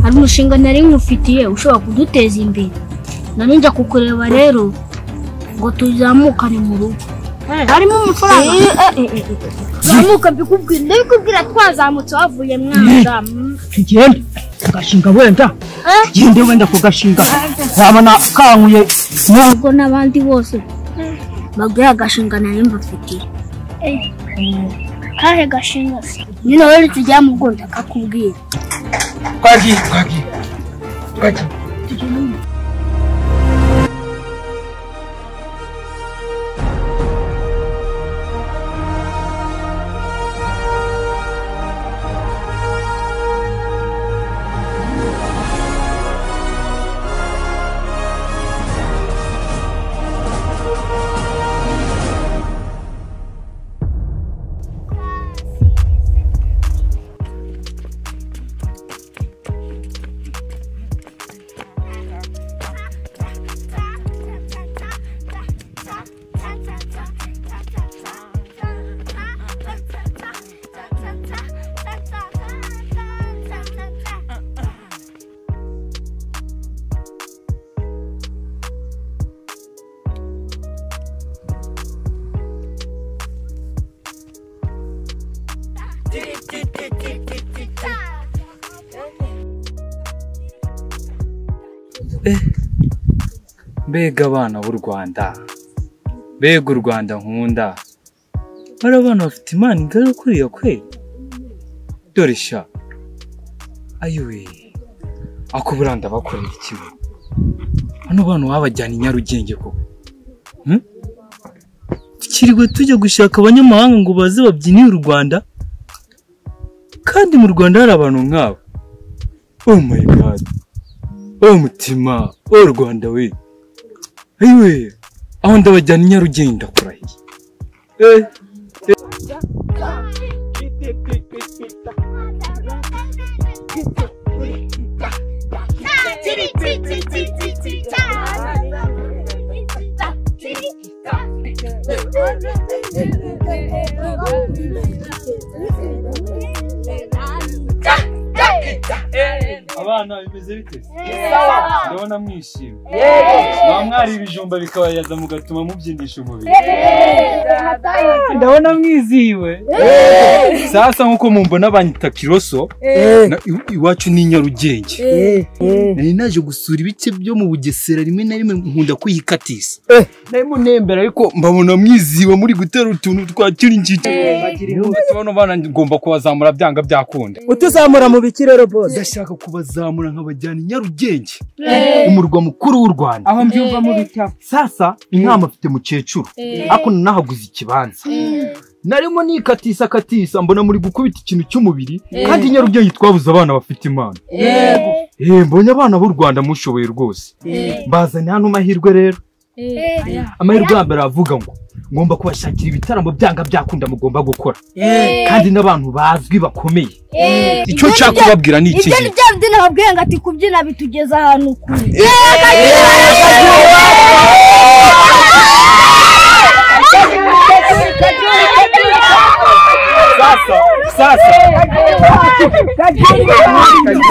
hari umushinga nari nkufitiye ushobora kuduteza imbere. Nari nja kukureba rero ngo tuzamukane mu rugo. Harimo amafaranga. Zamuka ndabikubwira twazamutse wavuye mwana. Kigende gashinga wenda. Gende wenda ku gashinga. Wabona kanguye nubwo nabandi bose. Bagaya gashinga nari mbafitiye. Kahe gashinga se. Nyine wari tujya mu Rwanda kakubwira. Kwagi. Mbega abana b'u Rwanda, mbega u Rwanda nkunda, bari abana bafite imana ingana kuriya kweli, dore sha, ayiwe, ako buranda bakorera ikiwe, hano bana wabajyana i Nyarugenge koko, tukiriwe tujya gushaka abanyamahanga ngo baze babyinire u Rwanda, kandi mu Rwanda hari abantu nk'abo, oh my god, oh mutima, oh Rwanda we, ayiwe, aho ndabajyana i Nyarugenge ndakurahiye. Abana bimeze bite? Ndabona mwishimye. Mwari ibijumba bikabayaza mugatuma mubyinisha umubiri. Ndabona mwiziwe. Sasa nkuko mumbona banyita Kiroso, iwacu ni Nyarugenge. Nari naje gusura ibice byo mu Bugesera rimwe na rimwe nkunda kuyikatisa. Ndimo nembera ariko mbabona mwiziwe muri gutera utuntu twakira injiji. Tubona bana ngomba kubazamura byanga byakunda. Utuzamura mu bikirero boss. Ndashaka kubazamura nk'abajyana i Nyarugenge, umurwa mukuru w'u Rwanda. Aho mbyumva mu bitabo. Sasa inama afite mukecuru, ako nahaguze ikibanza. Narimo nikatisa mbona muri gukubita ikintu cy'umubiri, kandi Nyarugenge twabuze abana bafite imana. Mbonye abana b'u Rwanda mushoboye rwose. Bazanye hano mahirwe rero. Amahirwe yambere avuga ngo ngomba kubashakira ibitaramo byanga byakunda mugomba gukora, kandi n'abantu bazwi bakomeye. Icyo nshaka kubabwira ni iki? Ibyo byo nababwiye ngo ati kubyina bitugeza ahantu kure.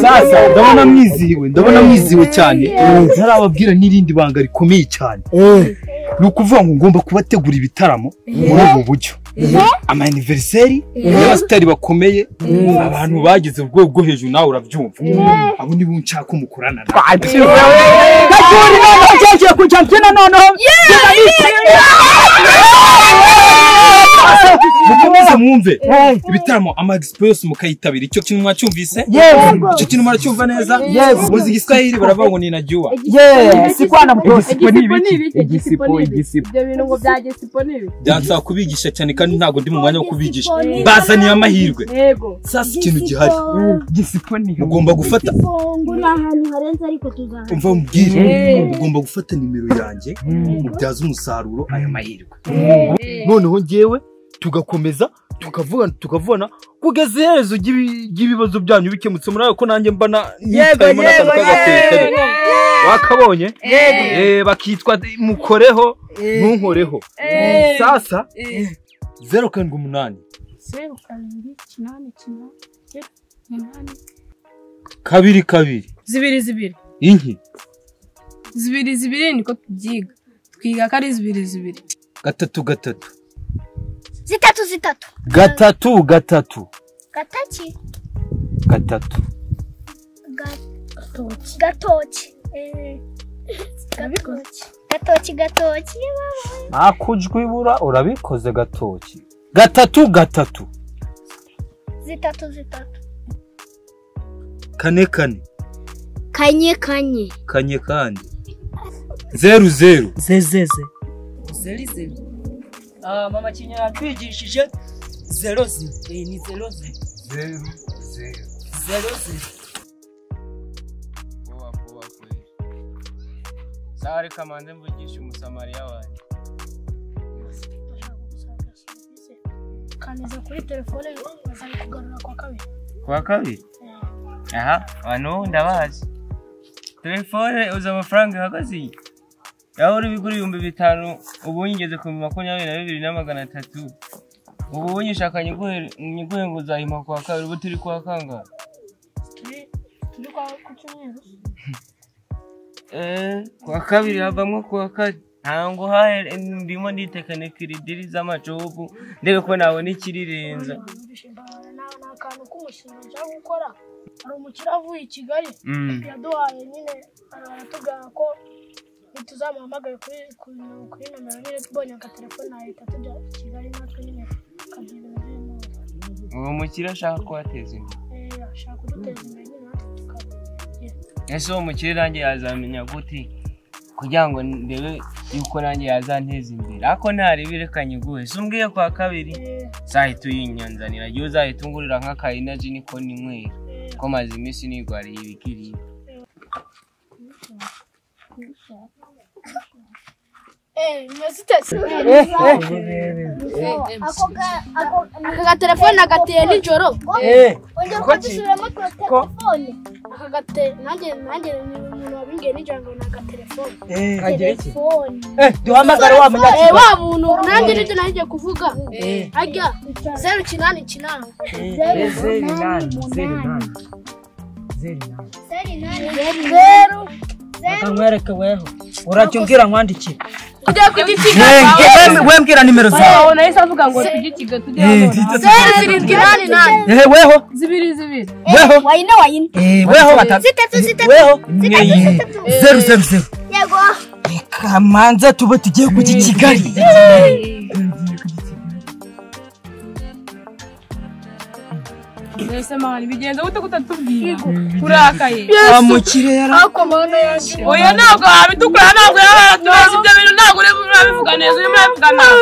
Sasa ndabona mwiziwe cyane. Ntarababwira n'irindi banga rikomeye cyane. Nukuvuga ngo ngomba kubategura ibitaramo muri ubu buryo. Ama anniversary y'abastari bakomeye, abantu bagize ubwo bwo hejuru nawe urabyumva. Abo ni bunshaka umukorana. Kajuri none cyaje kujya mbyina noneho. Mukomeze mwumve ibitaramo ama express mukayitabira. Icyo kintu mwacyumvise? Icyo kintu maracyumva neza? Muzi Giswahili baravuga ngo ninajua. Sikwana mutose. Igisipo. Ibyo bintu ngo bya gisipo nibi. Byanza kubigisha cyane kandi ntago ndi mu mwanya wo kubigisha. Bazaniye amahirwe. Yego. Sasa ikintu gihari. Gisipo ni. Mugomba gufata. Ngo nahantu harenze ariko tuzahana. Umva mbwire. Mugomba gufata nimero yanjye mubyaza umusaruro aya mahirwe. Noneho ngewe tugakomeza tukavuna kugeza iherezo ry'ibibazo byanyu bikemutse. Muri ko nanjye mbana nitayemo n'akantu k'agatete. Wakabonye? Bakitwa mukoreho ntunkoreho. Sasa 078 0 2 8 8 8 kabiri kabiri. Zibiri zibiri. Inki. Zibiri zibiri niko tubyiga. Twiga ko ari zibiri zibiri. Gatatu gatatu. Zitatu zitatu. Gatatu gatatu. Gataki. Gatatu. Gatoki. Gatoki. Gatoki gatoki. Nakujwibura urabikoze gatoki. Gatatu gatatu. Zitatu zitatu. Kane kane. Kanye kanye. Kanye kandi. Zeru zeru. Zezeze. Zeri zeri. Mama Kinya yatwigishije zero zero. Ni zero zero. Zeru zeru. Zero zero. Poa kweli. Sawa reka manze mvugisha umusamariya wanjye. Kaniza kuri telefone bazari kugarura kwa kabiri. Kwa kabiri? Aha, wano ndabazi. Telefone uza amafaranga hagazi. Yaho uri bigura 5,000 ubu ngeze ku 22,300. Ubu nyishaka nyiguhe ngo uzahima kwa kabiri ubu turi kwa kanga. Turi kwa kucyumweru. Kwa kabiri havamwe kwa kabiri. Ntango haye ndimo nditekane kiridiri z'amajobu ndebe ko nawe nikirirenza. Akantu k'umushinga nshaka gukora ari umukira avuye i Kigali yaduhaye nyine aratubwira ko tuzamuhamagaye kuri nomero nyine tubonye agatelefone ahita tujya i Kigali natwe nyine kagira ibintu. Uwo mukira ashaka kubateza imbere. Ashaka kuduteza imbere nyine natwe tukagira. Ese uwo mukire nanjye yazamenya gute kugira ngo ndebe yuko nanjye yazanteza imbere. Ako ntareberekanye guhe sumbwiye kwa kabiri zahita uyinyanzanira giye uzahita ungurira nk'akayina jini ko ninywera ko maze iminsi nigwariye ibikiri. Aka telefone agateye nijoro. Ongera kudusubiramo telefone. Akagate nanjye umuntu wabingiye nijoro ngo naga telefone. Telefone. Duhamagara wa munyaki. Wa muntu nanjye nijye nagiye kuvuga. Ajya 089. 0 Akamwereke weho. Uracyumbwira nkwandikira. Tujya kugikiga. Wembwira nimero zawe. Nahise avuga ngo tugikiga tujya abona. 0 Weho. Zibiri zibiri. Weho. Wayine. Weho batatu. Zitatu. Weho. 000. Yego. Kamanza tube tugiye kujya i Kigali. Nahise mani bigenze gute kutatubwira. Kurakaye. Amukire yara. Akomana yaje. Oya ntabwo abitukura ntabwo yaratubaza ibyo bintu ntabwo uri bivuga neza uri bivuga nabi.